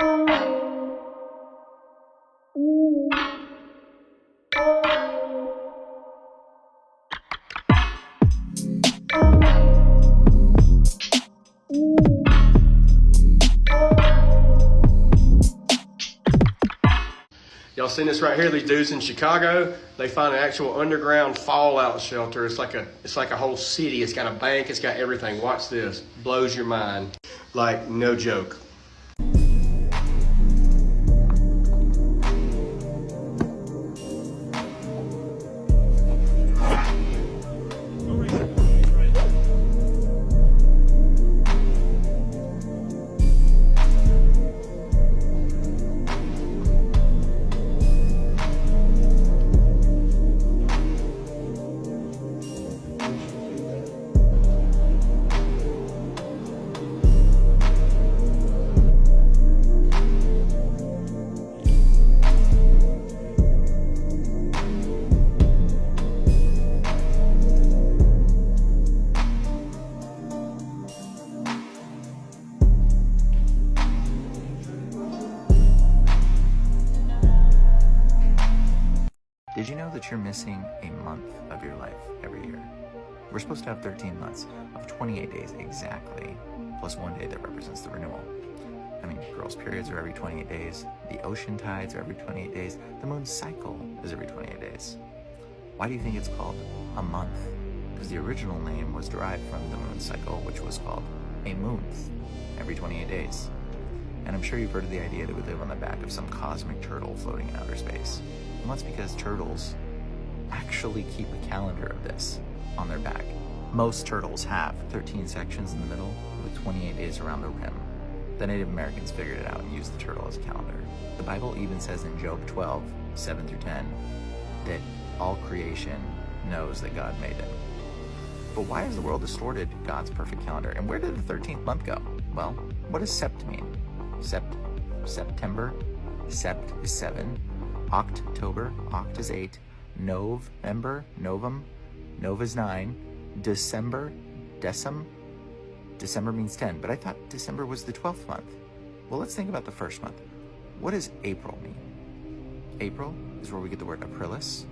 Y'all seen this right here? These dudes in Chicago, they find an actual underground fallout shelter. It's like a whole city. It's got a bank. It's got everything. Watch this. Blows your mind. Like, no joke. Did you know that you're missing a month of your life every year? We're supposed to have 13 months of 28 days exactly, plus one day that represents the renewal. I mean, girls' periods are every 28 days, the ocean tides are every 28 days, the moon's cycle is every 28 days. Why do you think it's called a month? Because the original name was derived from the moon cycle, which was called a moonth, every 28 days. And I'm sure you've heard of the idea that we live on the back of some cosmic turtle floating in outer space. And that's because turtles actually keep a calendar of this on their back. Most turtles have 13 sections in the middle with 28 days around the rim. The Native Americans figured it out and used the turtle as a calendar. The Bible even says in Job 12, 7 through 10, that all creation knows that God made it. But why has the world distorted God's perfect calendar? And where did the 13th month go? Well, what does sept mean? September, sept is 7, October, oct is 8, November, novum, nov is 9, December, December means 10, but I thought December was the 12th month. Well, let's think about the first month. What does April mean? April is where we get the word aprilis,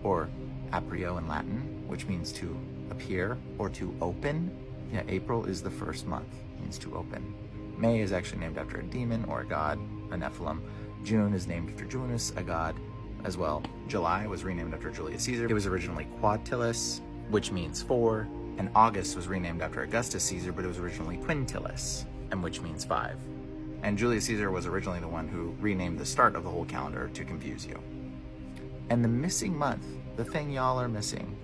or aprio in Latin, which means to appear or to open. Yeah, April is the first month, means to open. May is actually named after a demon or a god, a Nephilim. June is named after Janus, a god as well. July was renamed after Julius Caesar. It was originally Quintilis, which means 4, and August was renamed after Augustus Caesar, but it was originally Quintilis, and which means 5. And Julius Caesar was originally the one who renamed the start of the whole calendar to confuse you. And the missing month, the thing y'all are missing,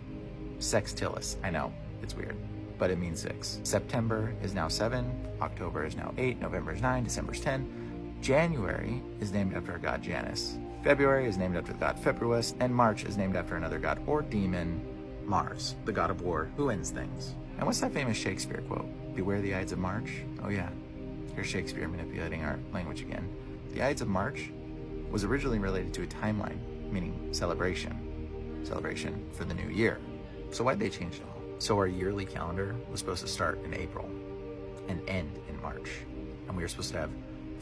Sextilis. I know, it's weird, but it means 6. September is now 7, October is now 8, November is 9, December is 10. January is named after a god Janus. February is named after the god Februus, and March is named after another god or demon, Mars, the god of war who ends things. And what's that famous Shakespeare quote? Beware the Ides of March? Oh yeah, here's Shakespeare manipulating our language again. The Ides of March was originally related to a timeline, meaning celebration for the new year. So why'd they change it all? So our yearly calendar was supposed to start in April and end in March. And we were supposed to have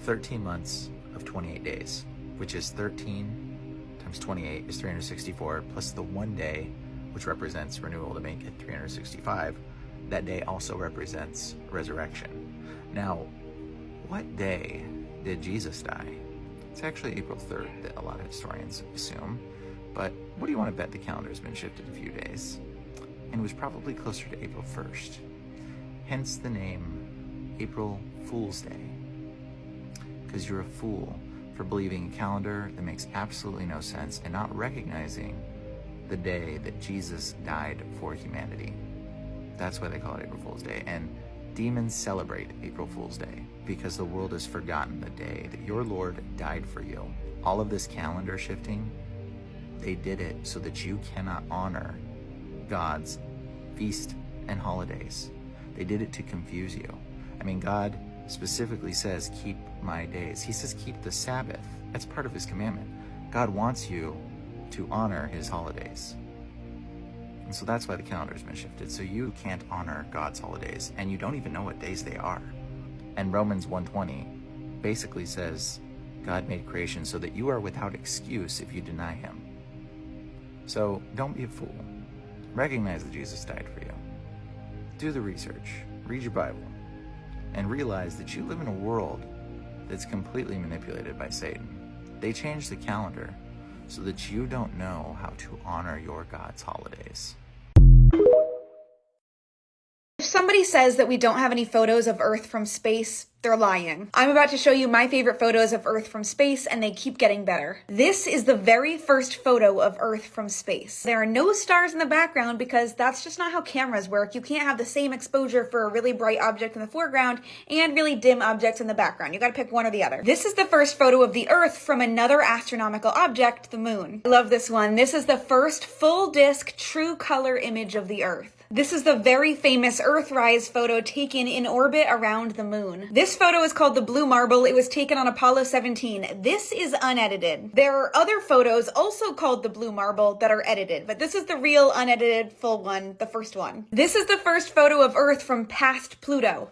13 months of 28 days, which is 13 times 28 is 364, plus the one day, which represents renewal to make it 365. That day also represents resurrection. Now, what day did Jesus die? It's actually April 3rd that a lot of historians assume, but what do you want to bet the calendar's been shifted a few days? And it was probably closer to April 1st. Hence the name April Fool's Day. Because you're a fool for believing a calendar that makes absolutely no sense and not recognizing the day that Jesus died for humanity. That's why they call it April Fool's Day. And demons celebrate April Fool's Day because the world has forgotten the day that your Lord died for you. All of this calendar shifting, they did it so that you cannot honor God's feast and holidays. They did it to confuse you. I mean, God specifically says, keep my days. He says, keep the Sabbath. That's part of his commandment. God wants you to honor his holidays. And so that's why the calendar's been shifted. So you can't honor God's holidays, and you don't even know what days they are. And Romans 1:20 basically says God made creation so that you are without excuse if you deny him. So don't be a fool. Recognize that Jesus died for you. Do the research, read your Bible, and realize that you live in a world that's completely manipulated by Satan. They changed the calendar so that you don't know how to honor your God's holidays. If somebody says that we don't have any photos of Earth from space, they're lying. I'm about to show you my favorite photos of Earth from space, and they keep getting better. This is the very first photo of Earth from space. There are no stars in the background because that's just not how cameras work. You can't have the same exposure for a really bright object in the foreground and really dim objects in the background. You gotta pick one or the other. This is the first photo of the Earth from another astronomical object, the moon. I love this one. This is the first full disk, true color image of the Earth. This is the very famous Earthrise photo taken in orbit around the moon. This photo is called the Blue Marble. It was taken on Apollo 17. This is unedited. There are other photos also called the Blue Marble that are edited, but this is the real unedited full one, the first one. This is the first photo of Earth from past Pluto.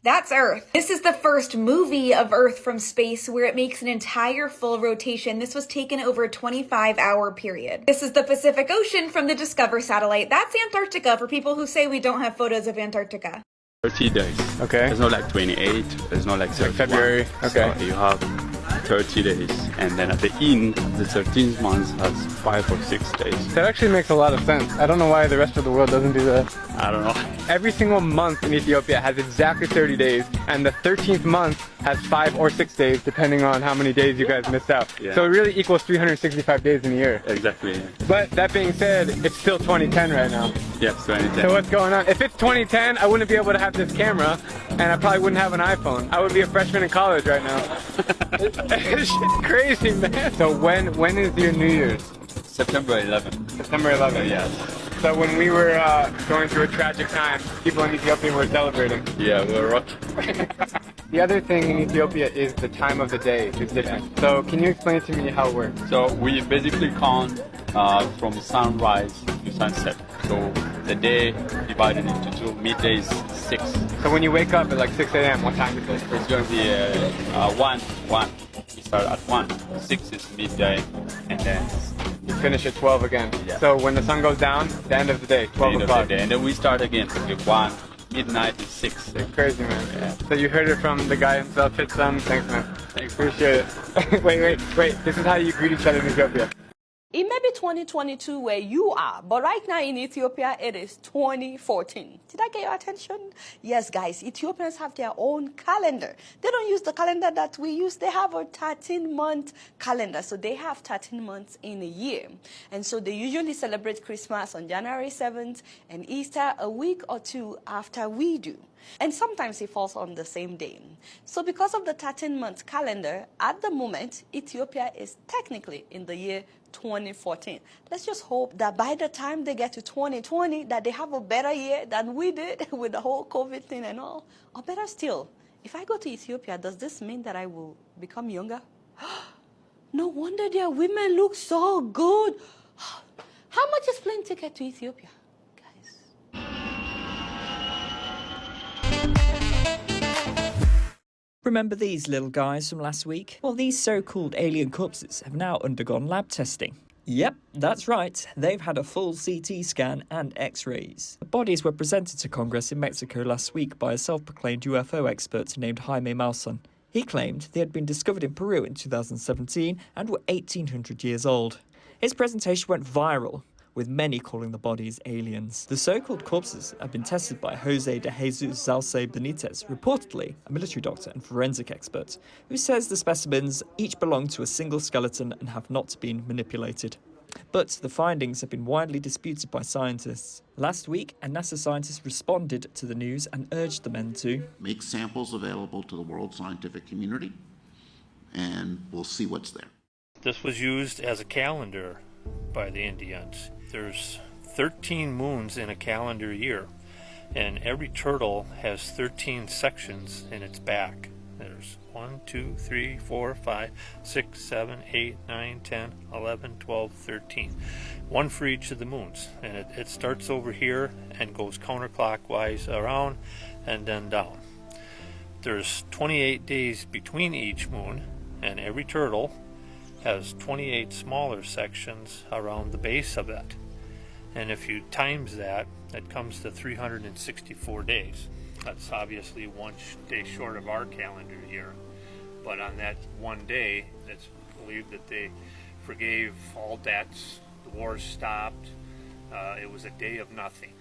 That's Earth. This is the first movie of Earth from space where it makes an entire full rotation. This was taken over a 25-hour period. This is the Pacific Ocean from the Discover satellite. That's Antarctica for people who say we don't have photos of Antarctica. 30 days. Okay. It's not like 28, it's not like 31. February, okay. So you have 30 days. And then at the end, the 13th month has 5 or 6 days. That actually makes a lot of sense. I don't know why the rest of the world doesn't do that. I don't know. Every single month in Ethiopia has exactly 30 days, and the 13th month has 5 or 6 days, depending on how many days you guys missed out. Yeah. So it really equals 365 days in a year. Exactly. But that being said, it's still 2010 right now. Yes, 2010. So what's going on? If it's 2010, I wouldn't be able to have this camera, and I probably wouldn't have an iPhone. I would be a freshman in college right now. It's crazy, man. So when is your New Year's? September 11th. September 11th. Yes. So when we were going through a tragic time, people in Ethiopia were celebrating. Yeah, we're rocky. The other thing in Ethiopia is the time of the day is different. So can you explain to me how it works? So we basically count from sunrise to sunset. So the day divided into two, midday is 6. So when you wake up at like 6 a.m., what time is it? It's going to be 1. We start at 1. 6 is midday, and then You finish at 12 again. Yeah. So when the sun goes down, the end of the day, 12 o'clock. And then we start again. With 1, midnight is 6. It's crazy, man. Yeah. So you heard it from the guy himself, his son. Thanks, man. Thanks. Appreciate it. wait. This is how you greet each other in Ethiopia. It may be 2022 where you are, but right now in Ethiopia, it is 2014. Did I get your attention? Yes, guys, Ethiopians have their own calendar. They don't use the calendar that we use. They have a 13-month calendar. So they have 13 months in a year. And so they usually celebrate Christmas on January 7th and Easter a week or two after we do. And sometimes it falls on the same day. So because of the 13-month calendar, at the moment, Ethiopia is technically in the year 2014. Let's just hope that by the time they get to 2020, that they have a better year than we did with the whole COVID thing and all. Or better still, if I go to Ethiopia, does this mean that I will become younger? No wonder their women look so good. How much is plane ticket to Ethiopia, guys? Remember these little guys from last week? Well, these so-called alien corpses have now undergone lab testing. Yep, that's right. They've had a full CT scan and X-rays. The bodies were presented to Congress in Mexico last week by a self-proclaimed UFO expert named Jaime Maussan. He claimed they had been discovered in Peru in 2017 and were 1,800 years old. His presentation went viral, with many calling the bodies aliens. The so-called corpses have been tested by Jose de Jesus Zalce Benitez, reportedly a military doctor and forensic expert, who says the specimens each belong to a single skeleton and have not been manipulated. But the findings have been widely disputed by scientists. Last week, a NASA scientist responded to the news and urged the men to make samples available to the world scientific community, and we'll see what's there. This was used as a calendar by the Indians. There's 13 moons in a calendar year, and every turtle has 13 sections in its back. There's 1, 2, 3, 4, 5, 6, 7, 8, 9, 10, 11, 12, 13. One for each of the moons. And it starts over here and goes counterclockwise around and then down. there's 28 days between each moon, and every turtle has 28 smaller sections around the base of it. And if you times that, it comes to 364 days. That's obviously one day short of our calendar year. But on that one day, it's believed that they forgave all debts, the wars stopped, it was a day of nothing.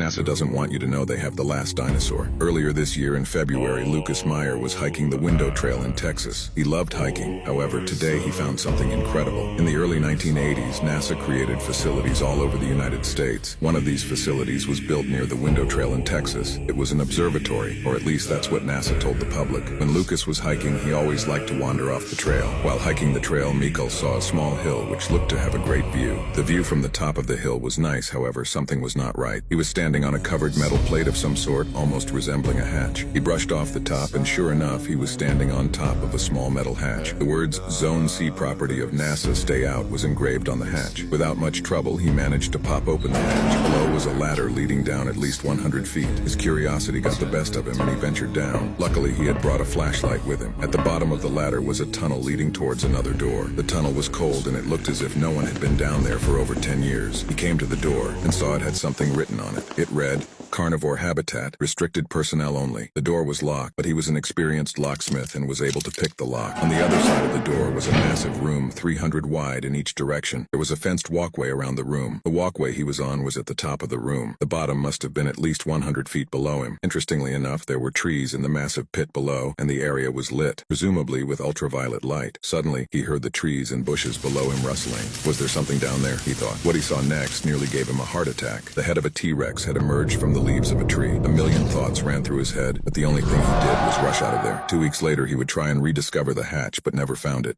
NASA doesn't want you to know they have the last dinosaur. Earlier this year in February, Lucas Meyer was hiking the Window Trail in Texas. He loved hiking. However, today he found something incredible. In the early 1980s, NASA created facilities all over the United States. One of these facilities was built near the Window Trail in Texas. It was an observatory, or at least that's what NASA told the public. When Lucas was hiking, he always liked to wander off the trail. While hiking the trail, Mikkel saw a small hill which looked to have a great view. The view from the top of the hill was nice, however, something was not right. He was standing on a covered metal plate of some sort, almost resembling a hatch. He brushed off the top, and sure enough, he was standing on top of a small metal hatch. The words, "Zone C property of NASA, stay out," was engraved on the hatch. Without much trouble, he managed to pop open the hatch. Below was a ladder leading down at least 100 feet. His curiosity got the best of him, and he ventured down. Luckily, he had brought a flashlight with him. At the bottom of the ladder was a tunnel leading towards another door. The tunnel was cold, and it looked as if no one had been down there for over 10 years. He came to the door and saw it had something written on it. It read, "Carnivore habitat, restricted personnel only." The door was locked, but he was an experienced locksmith and was able to pick the lock. On the other side of the door was a massive room, 300 wide in each direction. There was a fenced walkway around the room. The walkway he was on was at the top of the room. The bottom must have been at least 100 feet below him. Interestingly enough, there were trees in the massive pit below, and the area was lit, presumably with ultraviolet light. Suddenly, he heard the trees and bushes below him rustling. Was there something down there, he thought. What he saw next nearly gave him a heart attack. The head of a T-Rex had emerged from the leaves of a tree. A million thoughts ran through his head, but the only thing he did was rush out of there. 2 weeks later, he would try and rediscover the hatch, but never found it.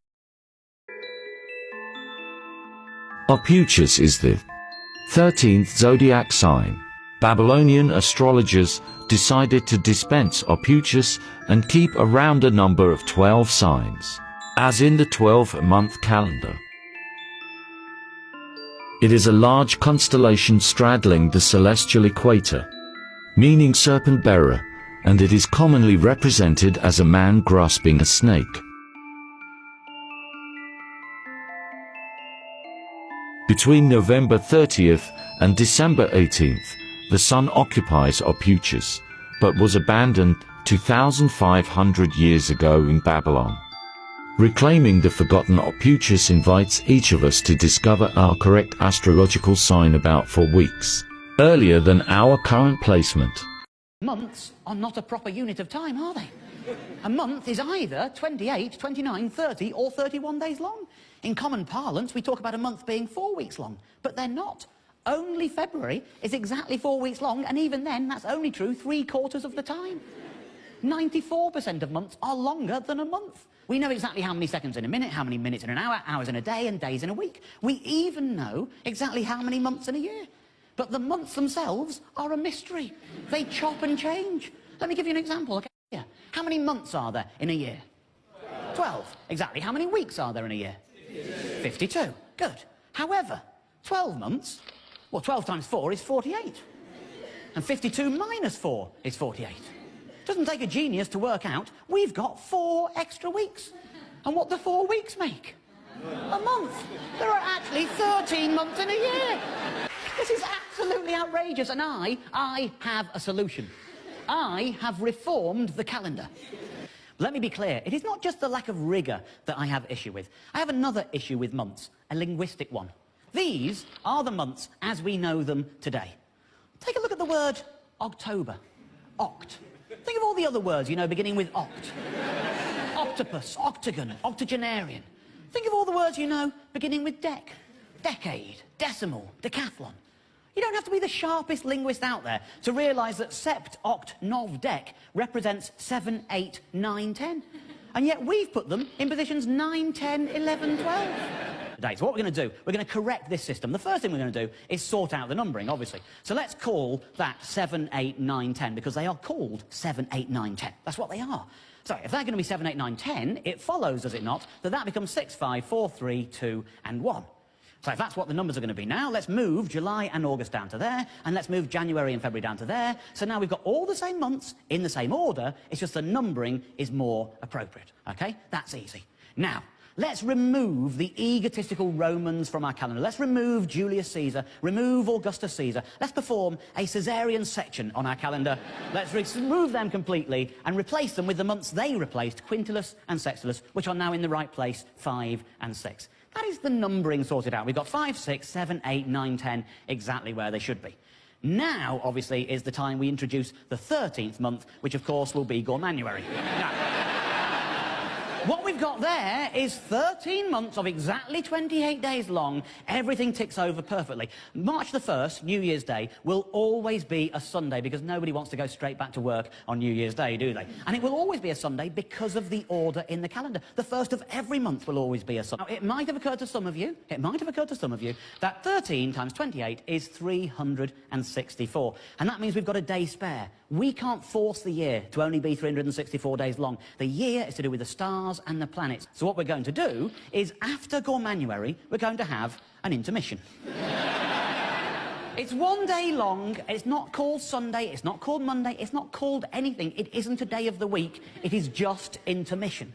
Ophiuchus is the 13th zodiac sign. Babylonian astrologers decided to dispense Ophiuchus and keep a rounder number of 12 signs, as in the 12-month calendar. It is a large constellation straddling the celestial equator, meaning serpent bearer, and it is commonly represented as a man grasping a snake. Between November 30th and December 18th, the sun occupies Ophiuchus, but was abandoned 2,500 years ago in Babylon. Reclaiming the forgotten Ophiuchus invites each of us to discover our correct astrological sign about 4 weeks earlier than our current placement. Months are not a proper unit of time, are they? A month is either 28, 29, 30 or 31 days long. In common parlance, we talk about a month being 4 weeks long, but they're not. Only February is exactly 4 weeks long, and even then, that's only true 3/4 of the time. 94% of months are longer than a month. We know exactly how many seconds in a minute, how many minutes in an hour, hours in a day, and days in a week. We even know exactly how many months in a year. But the months themselves are a mystery. They chop and change. Let me give you an example. Okay? Yeah. How many months are there in a year? 12. Exactly. How many weeks are there in a year? 52. Good. However, 12 months, well, 12 times 4 is 48. And 52 minus 4 is 48. Doesn't take a genius to work out we've got 4 extra weeks. And what do 4 weeks make? A month. There are actually 13 months in a year. This is absolutely outrageous, and I have a solution. I have reformed the calendar. Let me be clear, it is not just the lack of rigour that I have issue with. I have another issue with months, a linguistic one. These are the months as we know them today. Take a look at the word October. Oct. Think of all the other words you know beginning with oct. Octopus, octagon, octogenarian. Think of all the words you know beginning with dec. Decade, decimal, decathlon. You don't have to be the sharpest linguist out there to realise that sept, oct, nov, dec represents 7, 8, 9, 10. And yet we've put them in positions 9, 10, 11, 12. Today, so what we're going to do, we're going to correct this system. The first thing we're going to do is sort out the numbering, obviously. So let's call that 7, 8, 9, 10, because they are called 7, 8, 9, 10. That's what they are. So if they're going to be 7, 8, 9, 10, it follows, does it not, that that becomes 6, 5, 4, 3, 2, and 1. So if that's what the numbers are going to be now, let's move July and August down to there, and let's move January and February down to there. So now we've got all the same months in the same order, it's just the numbering is more appropriate, okay? That's easy. Now, let's remove the egotistical Romans from our calendar. Let's remove Julius Caesar, remove Augustus Caesar. Let's perform a Caesarean section on our calendar. Let's remove them completely and replace them with the months they replaced, Quintilis and Sextilis, which are now in the right place, 5 and 6. That is the numbering sorted out. We've got 5, 6, 7, 8, 9, 10, exactly where they should be. Now, obviously, is the time we introduce the 13th month, which, of course, will be Gormanuary. Now, what we've got there is 13 months of exactly 28 days long. Everything ticks over perfectly. March the 1st, New Year's Day, will always be a Sunday because nobody wants to go straight back to work on New Year's Day, do they? And it will always be a Sunday because of the order in the calendar. The first of every month will always be a Sunday. Now, it might have occurred to some of you, that 13 times 28 is 364. And that means we've got a day spare. We can't force the year to only be 364 days long. The year is to do with the stars and the planets. So what we're going to do is, after Gormanuary, we're going to have an intermission. It's 1 day long. It's not called Sunday. It's not called Monday. It's not called anything. It isn't a day of the week. It is just intermission.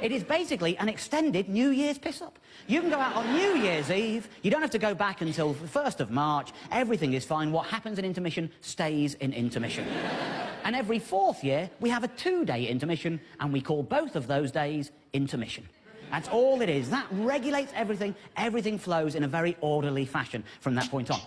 It is basically an extended New Year's piss-up. You can go out on New Year's Eve. You don't have to go back until the 1st of March. Everything is fine. What happens in intermission stays in intermission. And every 4th year, we have a 2-day intermission, and we call both of those days intermission. That's all it is. That regulates everything. Everything flows in a very orderly fashion from that point on.